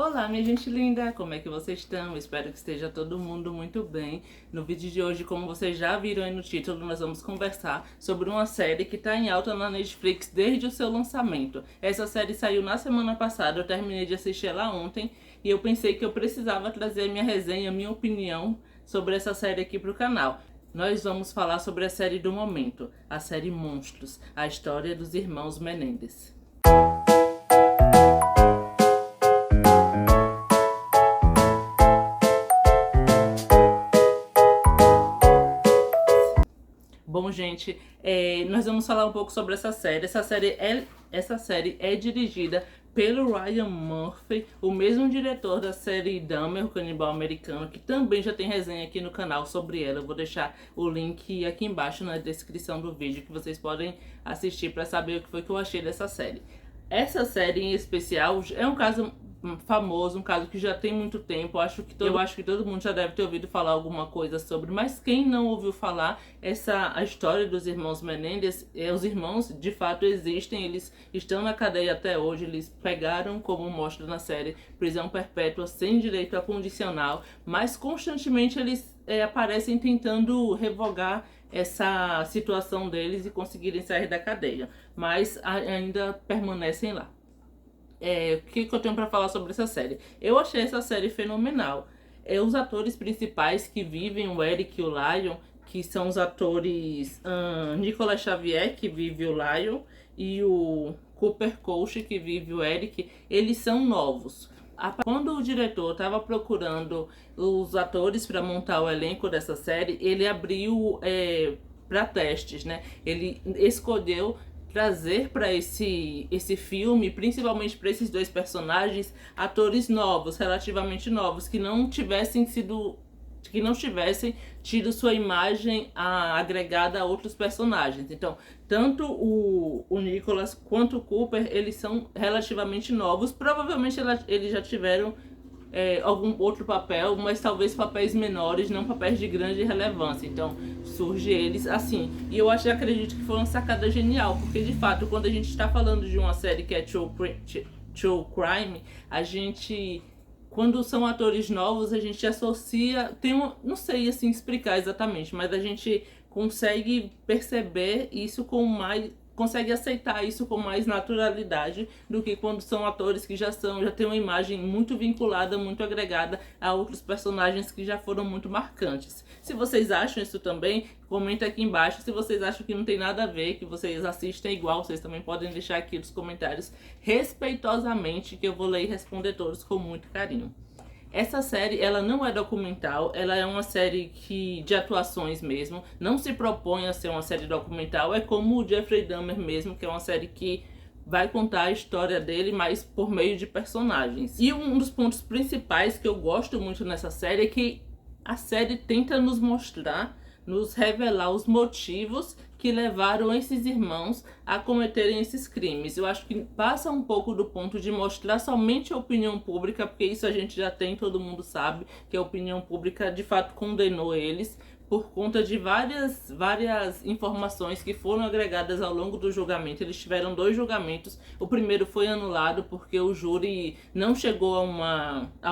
Olá, minha gente linda, como é que vocês estão? Espero que esteja todo mundo muito bem. No vídeo de hoje, como vocês já viram aí no título, nós vamos conversar sobre uma série que está em alta na Netflix desde o seu lançamento. Essa série saiu na semana passada, eu terminei de assistir ela ontem e eu pensei que eu precisava trazer minha resenha, minha opinião sobre essa série aqui para o canal. Nós vamos falar sobre a série do momento, a série Monstros, a história dos irmãos Menendez. Bom, gente, nós vamos falar um pouco sobre essa série. Essa série é dirigida pelo Ryan Murphy, o mesmo diretor da série Dahmer, o Canibal Americano, que também já tem resenha aqui no canal sobre ela. Eu vou deixar o link aqui embaixo na descrição do vídeo, que vocês podem assistir para saber o que foi que eu achei dessa série. Essa série em especial é um caso famoso, um caso que já tem muito tempo. Eu acho que todo mundo já deve ter ouvido falar alguma coisa sobre, mas quem não ouviu falar, a história dos irmãos Menendez, os irmãos de fato existem, eles estão na cadeia até hoje, eles pegaram, como mostra na série, prisão perpétua sem direito a condicional, mas constantemente eles aparecem tentando revogar essa situação deles e conseguirem sair da cadeia, mas ainda permanecem lá. O que eu tenho pra falar sobre essa série? Eu achei essa série fenomenal. Os atores principais que vivem o Eric e o Lion, que são os atores Nicolas Xavier, que vive o Lion, e o Cooper Coach, que vive o Eric, eles são novos. Quando o diretor estava procurando os atores para montar o elenco dessa série, ele abriu para testes, né? Ele escolheu trazer para esse filme, principalmente para esses dois personagens, atores novos, relativamente novos, que não tivessem tido sua imagem agregada a outros personagens. Então, tanto o Nicholas quanto o Cooper, eles são relativamente novos. Provavelmente eles já tiveram algum outro papel, mas talvez papéis menores, não papéis de grande relevância. Então surge eles assim. E eu acredito que foi uma sacada genial, porque de fato, quando a gente está falando de uma série que é true crime, a gente, quando são atores novos, a gente associa, não sei assim explicar exatamente, mas a gente consegue perceber isso consegue aceitar isso com mais naturalidade do que quando são atores que já têm uma imagem muito vinculada, muito agregada a outros personagens que já foram muito marcantes. Se vocês acham isso também, comenta aqui embaixo. Se vocês acham que não tem nada a ver, que vocês assistem igual, vocês também podem deixar aqui nos comentários respeitosamente, que eu vou ler e responder todos com muito carinho. Essa série, ela não é documental, ela é uma série de atuações mesmo, não se propõe a ser uma série documental, é como o Jeffrey Dahmer mesmo, que é uma série que vai contar a história dele, mas por meio de personagens. E um dos pontos principais que eu gosto muito nessa série é que a série tenta nos revelar os motivos que levaram esses irmãos a cometerem esses crimes. Eu acho que passa um pouco do ponto de mostrar somente a opinião pública, porque isso a gente já tem, todo mundo sabe, que a opinião pública de fato condenou eles por conta de várias informações que foram agregadas ao longo do julgamento. Eles tiveram 2 julgamentos. O primeiro foi anulado porque o júri não chegou a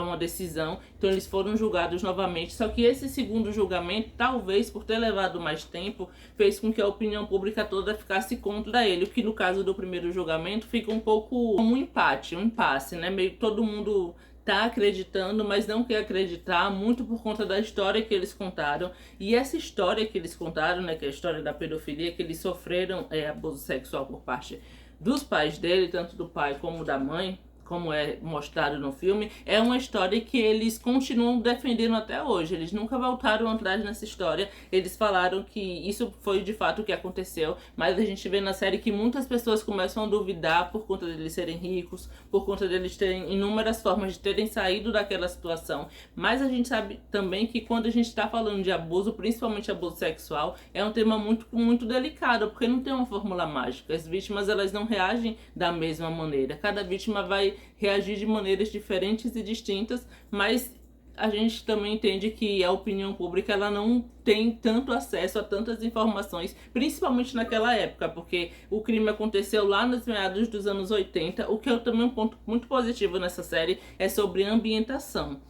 uma decisão, então eles foram julgados novamente. Só que esse segundo julgamento, talvez por ter levado mais tempo, fez com que a opinião pública toda ficasse contra ele, o que no caso do primeiro julgamento fica um pouco como um impasse, né? Meio que todo mundo tá acreditando, mas não quer acreditar, muito por conta da história que eles contaram. E essa história que eles contaram, né, que é a história da pedofilia, que eles sofreram abuso sexual por parte dos pais dele, tanto do pai como da mãe, como é mostrado no filme, é uma história que eles continuam defendendo até hoje. Eles nunca voltaram atrás nessa história. Eles falaram que isso foi de fato o que aconteceu, mas a gente vê na série que muitas pessoas começam a duvidar por conta deles serem ricos, por conta deles terem inúmeras formas de terem saído daquela situação. Mas a gente sabe também que quando a gente está falando de abuso, principalmente abuso sexual, é um tema muito, muito delicado, porque não tem uma fórmula mágica. As vítimas, elas não reagem da mesma maneira. Cada vítima vai reagir de maneiras diferentes e distintas, mas a gente também entende que a opinião pública ela não tem tanto acesso a tantas informações, principalmente naquela época, porque o crime aconteceu lá nos meados dos anos 80. O que eu também um ponto muito positivo nessa série é sobre a ambientação.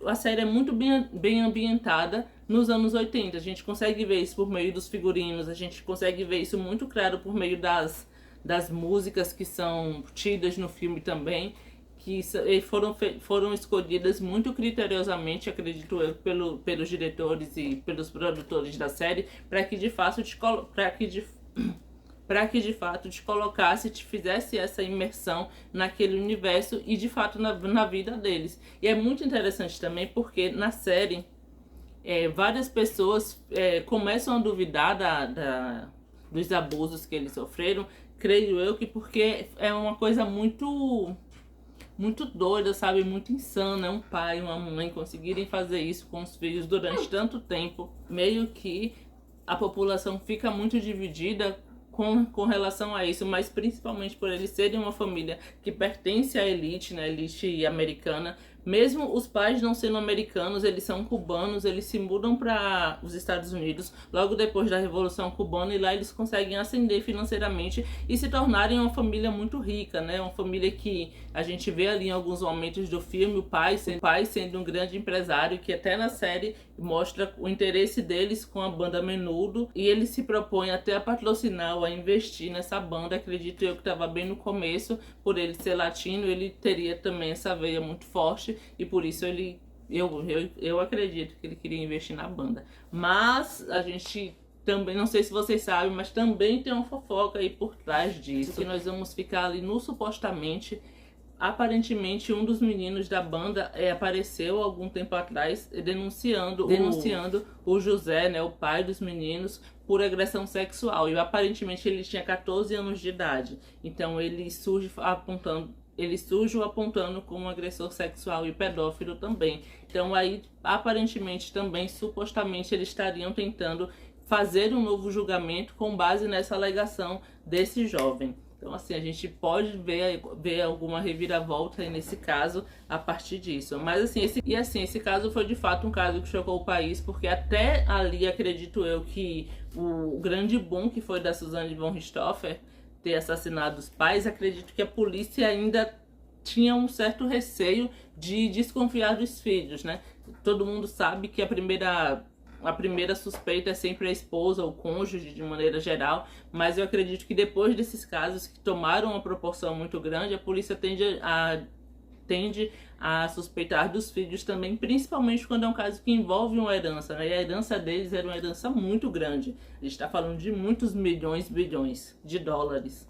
A série é muito bem ambientada nos anos 80. A gente consegue ver isso por meio dos figurinos, a gente consegue ver isso muito claro por meio das músicas que são tidas no filme também, que foram escolhidas muito criteriosamente, acredito eu, pelos diretores e pelos produtores da série, para que de fato te colocasse, te fizesse essa imersão naquele universo e de fato na vida deles. E é muito interessante também porque na série várias pessoas começam a duvidar dos abusos que eles sofreram, creio eu que porque é uma coisa muito doida, sabe? Muito insana. Um pai e uma mãe conseguirem fazer isso com os filhos durante tanto tempo. Meio que a população fica muito dividida com relação a isso, mas principalmente por eles serem uma família que pertence à elite, né? Elite americana. Mesmo os pais não sendo americanos, eles são cubanos, eles se mudam para os Estados Unidos logo depois da Revolução Cubana e lá eles conseguem ascender financeiramente e se tornarem uma família muito rica, né? Uma família que a gente vê ali em alguns momentos do filme o pai sendo um grande empresário, que até na série mostra o interesse deles com a banda Menudo e ele se propõe até a patrocinar ou a investir nessa banda. Acredito eu que estava bem no começo, por ele ser latino, ele teria também essa veia muito forte e por isso eu acredito que ele queria investir na banda. Mas a gente também, não sei se vocês sabem, mas também tem uma fofoca aí por trás disso, que nós vamos ficar ali no supostamente. Aparentemente um dos meninos da banda apareceu algum tempo atrás denunciando o José, né, o pai dos meninos, por agressão sexual. E aparentemente ele tinha 14 anos de idade. Então ele surge apontando como agressor sexual e pedófilo também. Então aí, aparentemente também, supostamente, eles estariam tentando fazer um novo julgamento com base nessa alegação desse jovem. Então assim, a gente pode ver alguma reviravolta aí nesse caso a partir disso. Mas assim, esse caso foi de fato um caso que chocou o país, porque até ali acredito eu que o grande boom que foi da Suzanne von Richthofen ter assassinado os pais, acredito que a polícia ainda tinha um certo receio de desconfiar dos filhos, né? Todo mundo sabe que a primeira suspeita é sempre a esposa ou o cônjuge de maneira geral, mas eu acredito que depois desses casos que tomaram uma proporção muito grande, a polícia tende a suspeitar dos filhos também, principalmente quando é um caso que envolve uma herança, né? E a herança deles era uma herança muito grande. A gente está falando de muitos bilhões de dólares.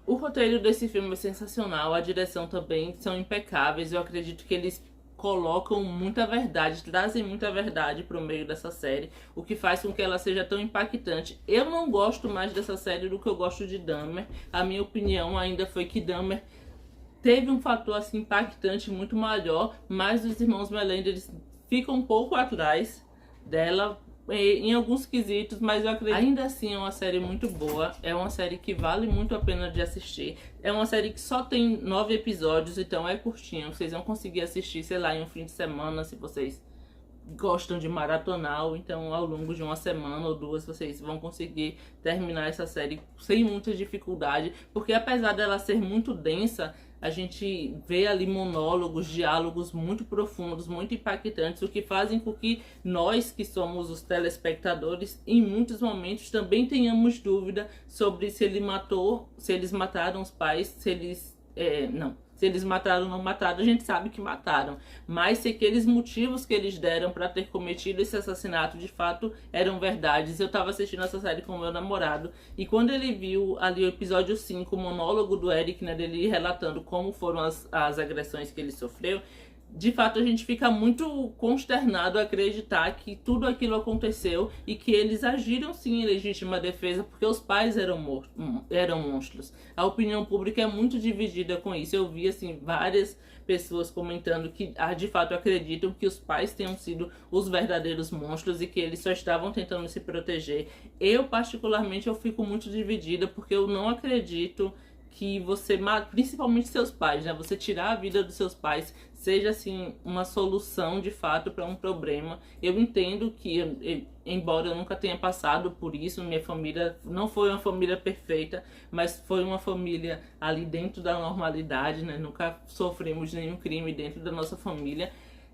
O roteiro desse filme é sensacional, a direção também são impecáveis. Eu acredito que eles colocam muita verdade, trazem muita verdade para o meio dessa série, o que faz com que ela seja tão impactante. Eu não gosto mais dessa série do que eu gosto de Dahmer. A minha opinião ainda foi que Dahmer teve um fator assim impactante muito maior, mas os irmãos Melendez ficam um pouco atrás dela em alguns quesitos, mas eu acredito ainda assim é uma série muito boa, é uma série que vale muito a pena de assistir. É uma série que só tem 9 episódios, então é curtinho, vocês vão conseguir assistir, sei lá, em um fim de semana, se vocês gostam de maratonar, ou então ao longo de uma semana ou duas vocês vão conseguir terminar essa série sem muita dificuldade, porque apesar dela ser muito densa, a gente vê ali monólogos, diálogos muito profundos, muito impactantes, o que fazem com que nós, que somos os telespectadores, em muitos momentos também tenhamos dúvida sobre se eles mataram os pais, se eles mataram ou não mataram. A gente sabe que mataram, mas se aqueles motivos que eles deram para ter cometido esse assassinato de fato eram verdades. Eu tava assistindo essa série com o meu namorado e quando ele viu ali o episódio 5, o monólogo do Eric, né, dele relatando como foram as agressões que ele sofreu, de fato a gente fica muito consternado a acreditar que tudo aquilo aconteceu e que eles agiram sim em legítima defesa, porque os pais eram monstros. A opinião pública é muito dividida com isso. Eu vi assim várias pessoas comentando que de fato acreditam que os pais tenham sido os verdadeiros monstros e que eles só estavam tentando se proteger. Eu particularmente eu fico muito dividida, porque eu não acredito que você, principalmente seus pais, né? Você tirar a vida dos seus pais seja assim uma solução de fato para um problema. Eu entendo que, embora eu nunca tenha passado por isso, minha família não foi uma família perfeita, mas foi uma família ali dentro da normalidade, né? Nunca sofremos nenhum crime dentro da nossa família.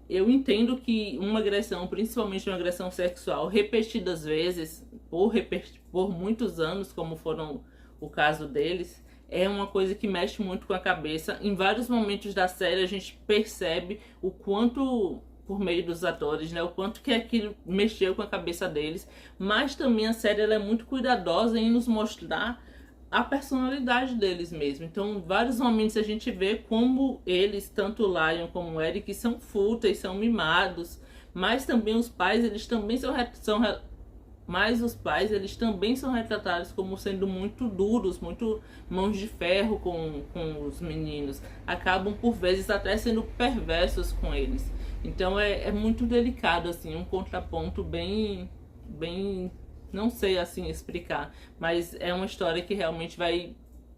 Eu entendo que uma agressão, principalmente uma agressão sexual, repetidas vezes, por muitos anos, como foram o caso deles, é uma coisa que mexe muito com a cabeça. Em vários momentos da série a gente percebe o quanto, por meio dos atores, né, o quanto que aquilo mexeu com a cabeça deles. Mas também a série ela é muito cuidadosa em nos mostrar a personalidade deles mesmo. Então, em vários momentos a gente vê como eles, tanto o Lion como o Eric, são fúteis, são mimados. Mas também os pais, eles também mas os pais, eles também são retratados como sendo muito duros, muito mãos de ferro com os meninos. Acabam, por vezes, até sendo perversos com eles. Então é muito delicado, assim, um contraponto bem, não sei, assim, explicar. Mas é uma história que realmente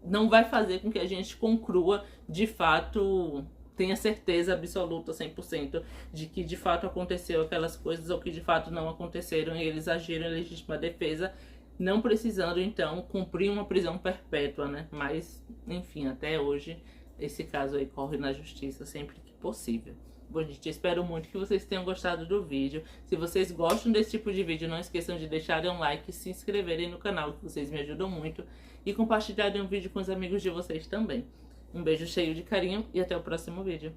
não vai fazer com que a gente conclua, de fato, tenha certeza absoluta, 100%, de que de fato aconteceu aquelas coisas ou que de fato não aconteceram e eles agiram em legítima defesa, não precisando então cumprir uma prisão perpétua, né? Mas, enfim, até hoje esse caso aí corre na justiça sempre que possível. Bom, gente, espero muito que vocês tenham gostado do vídeo. Se vocês gostam desse tipo de vídeo, não esqueçam de deixarem um like, se inscreverem no canal, que vocês me ajudam muito, e compartilharem o vídeo com os amigos de vocês também. Um beijo cheio de carinho e até o próximo vídeo.